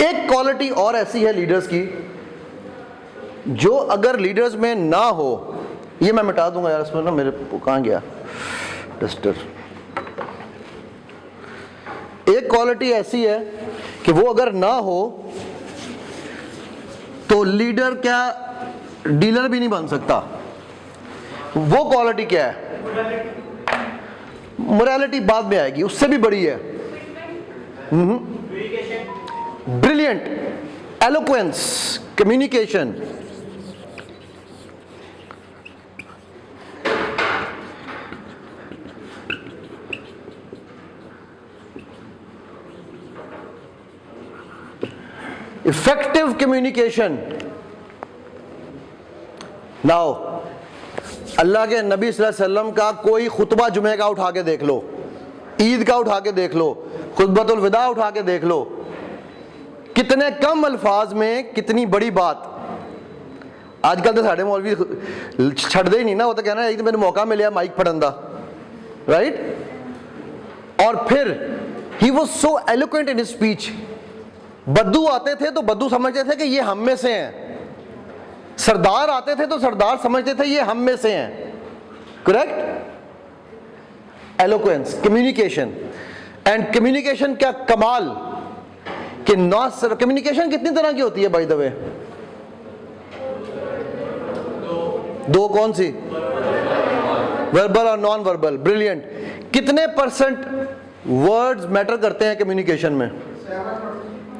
एक क्वालिटी और ऐसी है लीडर्स की जो अगर लीडर्स में ना हो, ये मैं मिटा दूंगा यार, इसमें ना मेरे कहाँ गया डस्टर। एक क्वालिटी ऐसी है कि वो अगर ना हो तो लीडर क्या डीलर भी नहीं बन सकता। वो क्वालिटी क्या है? मोरालिटी बाद में आएगी, उससे भी बड़ी है। Brilliant, eloquence, communication. Effective communication. Now Allah के नबी सल्लल्लाहु अलैहि वसल्लम का कोई खुतबा जुमे का उठा के देख लो, ईद का उठा के देख लो, खुतबतुल विदा उठा के देख लो, कितने कम अल्फाज में कितनी बड़ी बात। आजकल तो साढ़े मौलवी छड़दे ही नहीं ना, वो तो कहना है एक तो मैंने मौका मिला माइक फड़न दा, राइट। और फिर he was so eloquent in his speech. बद्दू आते थे तो बद्दू समझते थे कि ये हम में से हैं, सरदार आते थे तो सरदार समझते थे ये हम में से हैं, correct. Eloquence, communication. And communication क्या कमाल कि कम्युनिकेशन कितनी तरह की होती है बाय द वे? दो, कौन सी? वर्बल और नॉन वर्बल। ब्रिलियंट। कितने परसेंट वर्ड्स मैटर करते हैं कम्युनिकेशन में?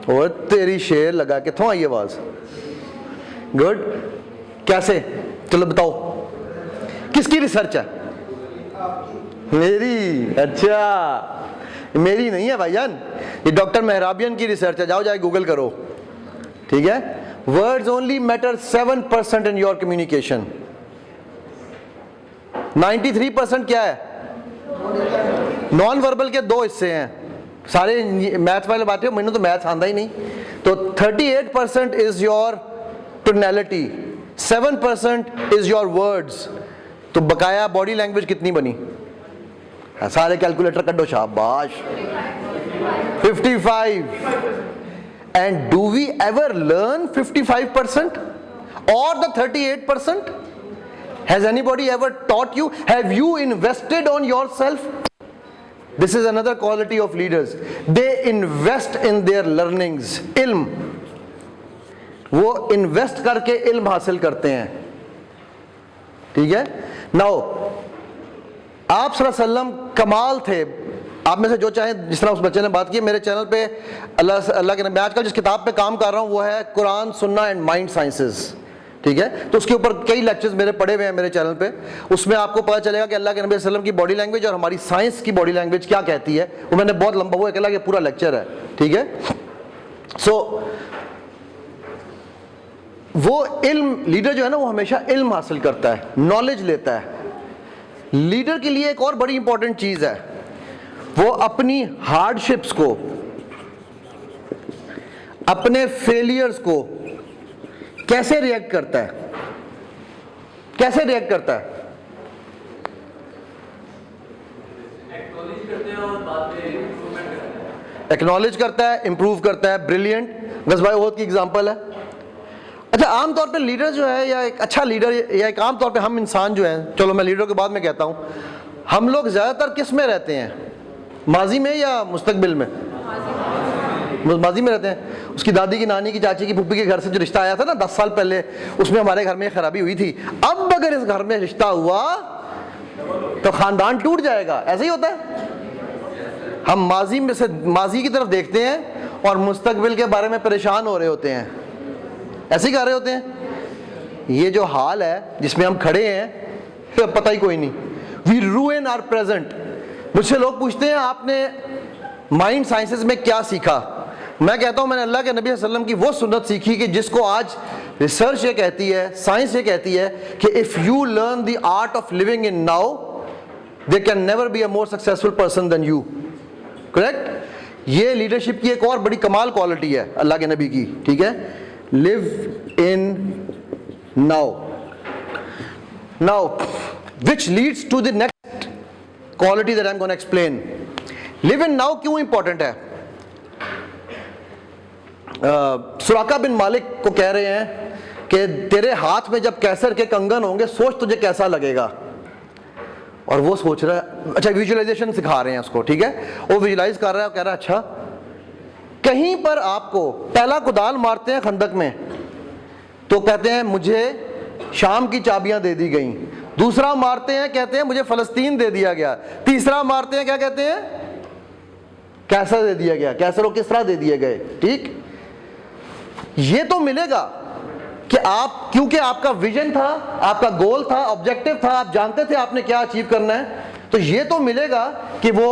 और तेरी शेर लगा के थो आई आवाज। गुड। कैसे? चलो बताओ, किसकी रिसर्च है? मेरी। अच्छा, मेरी नहीं है भाईजान, ये डॉक्टर मेहराबियन की रिसर्च है, जाओ जाए गूगल करो, ठीक है। Words only matter 7% in your communication. 93% क्या है? नॉन वर्बल के दो हिस्से हैं। सारे मैथ्स वाले बातें हो, मैंने तो मैथ्स आंदा ही नहीं। तो 38% is your tonality, 7% is your words. तो बकाया बॉडी लैंग्वेज कितनी बनी? सारे कैलकुलेटर कड्डो, शाबाश। 55। And do we ever learn 55% और the 38%? Has anybody ever taught you? Have you invested on yourself? This is another quality of leaders. They invest in their learnings. इल्म, वो इन्वेस्ट करके इल्म हासिल करते हैं, ठीक है। नाउ आप सल्लल्लाहु अलैहि वसल्लम कमाल थे। आप में से जो चाहें, जिस तरह उस बच्चे ने बात की, मेरे चैनल पे अल्लाह के, मैं आजकल जिस किताब पे काम कर रहा हूँ वो है कुरान, सुन्ना एंड माइंड साइंसेस, ठीक है। तो उसके ऊपर कई लेक्चर्स मेरे पड़े हुए हैं मेरे चैनल पे। उसमें आपको पता चलेगा कि अल्लाह के नबी सल्लल्लाहु अलैहि वसल्लम की बॉडी लैंग्वेज और हमारी साइंस की बॉडी लैंग्वेज क्या कहती है। वो मैंने बहुत लंबा, वो अकेला के पूरा लेक्चर है, ठीक है। सो वो इल्म, लीडर जो है ना वो हमेशा इल्म हासिल करता है, नॉलेज लेता है। लीडर के लिए एक और बड़ी इंपॉर्टेंट चीज है, वो अपनी हार्डशिप्स को, अपने फेलियर्स को कैसे रिएक्ट करता है? कैसे रिएक्ट करता है? एक्नॉलेज करता है, इंप्रूव करता है। ब्रिलियंट। गज़वाए उहद की एग्जांपल है। अच्छा, आमतौर पे लीडर जो है, या एक अच्छा लीडर, या एक आमतौर पे हम इंसान जो हैं, चलो मैं लीडर के बाद में कहता हूँ, हम लोग ज्यादातर किस में रहते हैं? माजी में या मुस्तकबिल में? माजी में रहते हैं। उसकी दादी की, नानी की, चाची की, फूफी के घर से जो रिश्ता आया था ना 10 साल पहले, उसमें हमारे घर में खराबी हुई थी। अब अगर इस घर में रिश्ता हुआ तो खानदान टूट जाएगा। ऐसे ही होता है। हम माजी में से, माजी की तरफ देखते हैं और मुस्तकबिल के बारे में परेशान हो रहे होते हैं, ऐसे ही कर रहे होते हैं। ये जो हाल है जिसमें हम खड़े हैं, तो पता ही कोई नहीं। We ruin our present. मुझसे लोग पूछते हैं आपने माइंड साइंसेस में क्या सीखा? मैं कहता हूं मैंने अल्लाह के नबी सल्लल्लाहु अलैहि वसल्लम की वो सुन्नत सीखी कि जिसको आज रिसर्च ये कहती है, साइंस ये कहती है कि if you learn the art of living in now, they can never be a more successful person than you. Correct. ये लीडरशिप की एक और बड़ी कमाल क्वालिटी है अल्लाह के नबी की, ठीक है। Live in now. Now which leads to the next quality that I'm going to explain. Live in now क्यों इंपॉर्टेंट है? सुराका बिन मालिक को कह रहे हैं कि तेरे हाथ में जब कैसर के कंगन होंगे सोच तुझे कैसा लगेगा। और वो सोच रहा है, अच्छा विजुअलाइजेशन सिखा रहे हैं उसको, ठीक है, वो विजुअलाइज कर रहा है, कह रहा है अच्छा कहीं पर आपको पहला कुदाल मारते हैं खंदक में तो कहते हैं मुझे शाम की चाबियां दे दी गई, दूसरा मारते हैं कहते हैं मुझे फलस्तीन दे दिया गया, तीसरा मारते हैं क्या कहते हैं कैसर दे दिया गया, कैसर और किसरा दे दिए गए। ठीक, ये तो मिलेगा कि आप, क्योंकि आपका विजन था, आपका गोल था, ऑब्जेक्टिव था, आप जानते थे आपने क्या अचीव करना है, तो ये तो मिलेगा कि वो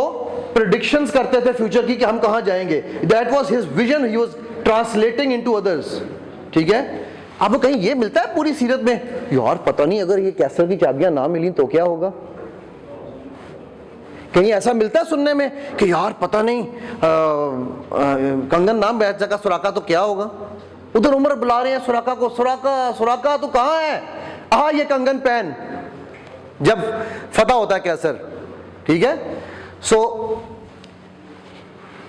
प्रेडिक्शंस करते थे फ्यूचर की कि हम कहां जाएंगे। That was his vision, he was translating into others. ठीक है, अब कहीं ये मिलता है पूरी सीरत में, यार पता नहीं अगर ये कैसर की चाबियां ना मिली तो क्या होगा। कहीं ऐसा मिलता है सुनने में कि यार पता नहीं कंगन नाम बैठ जाएगा सुराका तो क्या होगा। उधर उमर बुला रहे हैं सुराका को, सुराका सुराका तू कहां है, आ ये कंगन पहन, जब फतह होता है कैसर। ठीक है, सो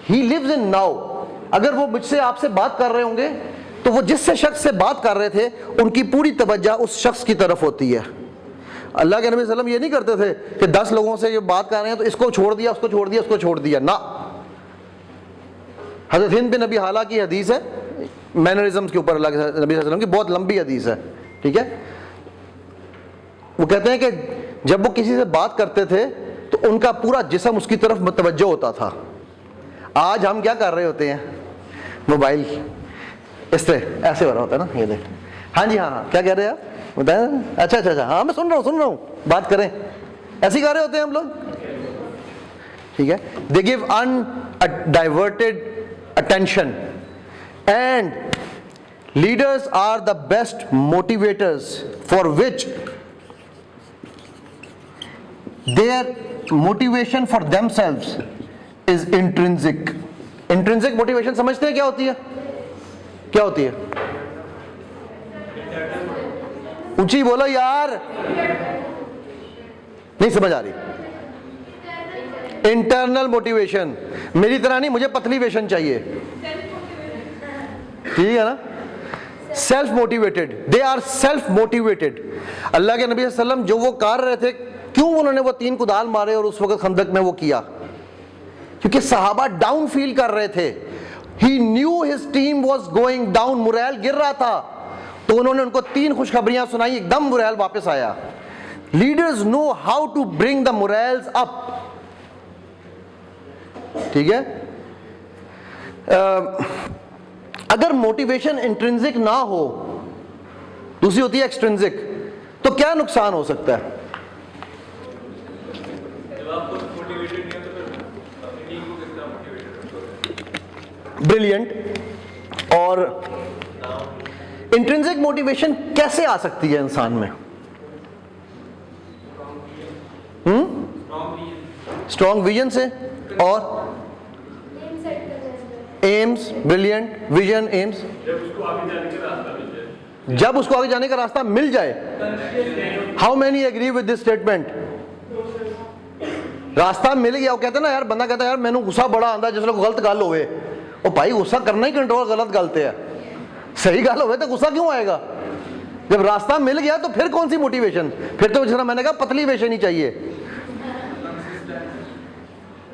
ही लिव्स इन नाउ। अगर वो मुझसे आपसे बात कर रहे होंगे तो वो जिस शख्स से बात कर रहे थे उनकी पूरी तवज्जो उस शख्स की तरफ होती है। अल्लाह के नबी सल्लल्लाहु अलैहि वसल्लम ये नहीं करते थे कि 10 लोगों से ये बात कर रहे हैं तो इसको छोड़ दिया, उसको छोड़ दिया, उसको छोड़ दिया ना। हज़रत हिंद बिन अबी हाला की हदीस है मैनरिज्म्स के ऊपर, अल्लाह के नबी सल्लल्लाहु अलैहि वसल्लम की बहुत लंबी हदीस है। ठीक है, वो कहते हैं कि जब वो किसी से बात करते थे तो उनका पूरा जिस्म उसकी तरफ मुतवज्जो होता था। आज हम क्या कर रहे होते हैं, मोबाइल इस तरह ऐसे हो रहा होता है ना, ये देख, हाँ जी हाँ हाँ क्या कह रहे हैं आप बताएं, अच्छा अच्छा अच्छा हाँ मैं सुन रहा हूँ बात करें, ऐसे ही कर रहे होते हैं हम लोग। ठीक है, they give undiverted attention and leaders are the best motivators for which their motivation for themselves is intrinsic. Intrinsic motivation समझते हैं क्या होती है, क्या होती है, ऊंची बोलो यार, नहीं समझ आ रही। इंटरनल मोटिवेशन, मेरी तरह नहीं, मुझे पतली वेशन चाहिए, ठीक है ना। Self motivated, they are self motivated. Allah के नबी सल्लल्लाहु अलैहि वसल्लम जो वो कर रहे थे, क्यों उन्होंने वो 3 कुदाल मारे और उस वक्त खंदक में वो किया, क्योंकि सहाबा डाउन फील कर रहे थे। He knew his team was going down, मुरैल गिर रहा था, तो उन्होंने उनको 3 खुशखबरियां सुनाई, एकदम मुरैल वापस आया। Leaders know how to bring the morales up. ठीक है, अगर मोटिवेशन इंट्रिंसिक ना हो, दूसरी होती है एक्सट्रिंसिक, तो क्या नुकसान हो सकता है। ब्रिलियंट। और इंट्रिंसिक मोटिवेशन कैसे आ सकती है इंसान में, स्ट्रॉन्ग विजन से, और एम्स, ब्रिलियंट विजन, एम्स, जब उसको आगे जाने का रास्ता मिल जाए। How many agree with this statement, रास्ता मिल गया। वो कहते हैं ना यार, बंदा कहता है यार मैंने गुस्सा बड़ा आंदा जिसने गलत गल होवे, ओ भाई गुस्सा करना ही कंट्रोल, गलत गलते है, सही गल होवे तो गुस्सा क्यों आएगा। जब रास्ता मिल गया तो फिर कौन सी मोटिवेशन, फिर तो जैसा मैंने कहा पतली वेशन ही चाहिए।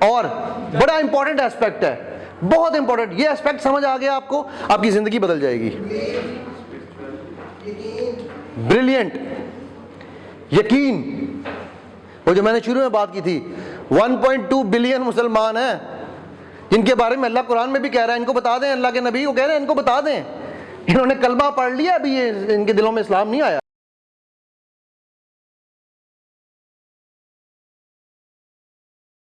और बड़ा इंपॉर्टेंट एस्पेक्ट है, बहुत इंपॉर्टेंट, ये एस्पेक्ट समझ आ गया आपको, आपकी जिंदगी बदल जाएगी। ब्रिलियंट, यकीन, वो जो मैंने शुरू में बात की थी, 1.2 बिलियन मुसलमान हैं जिनके बारे में अल्लाह कुरान में भी कह रहा है, इनको बता दें, अल्लाह के नबी को कह रहे हैं इनको बता दें, इन्होंने कलमा पढ़ लिया, अभी ये इनके दिलों में इस्लाम नहीं आया।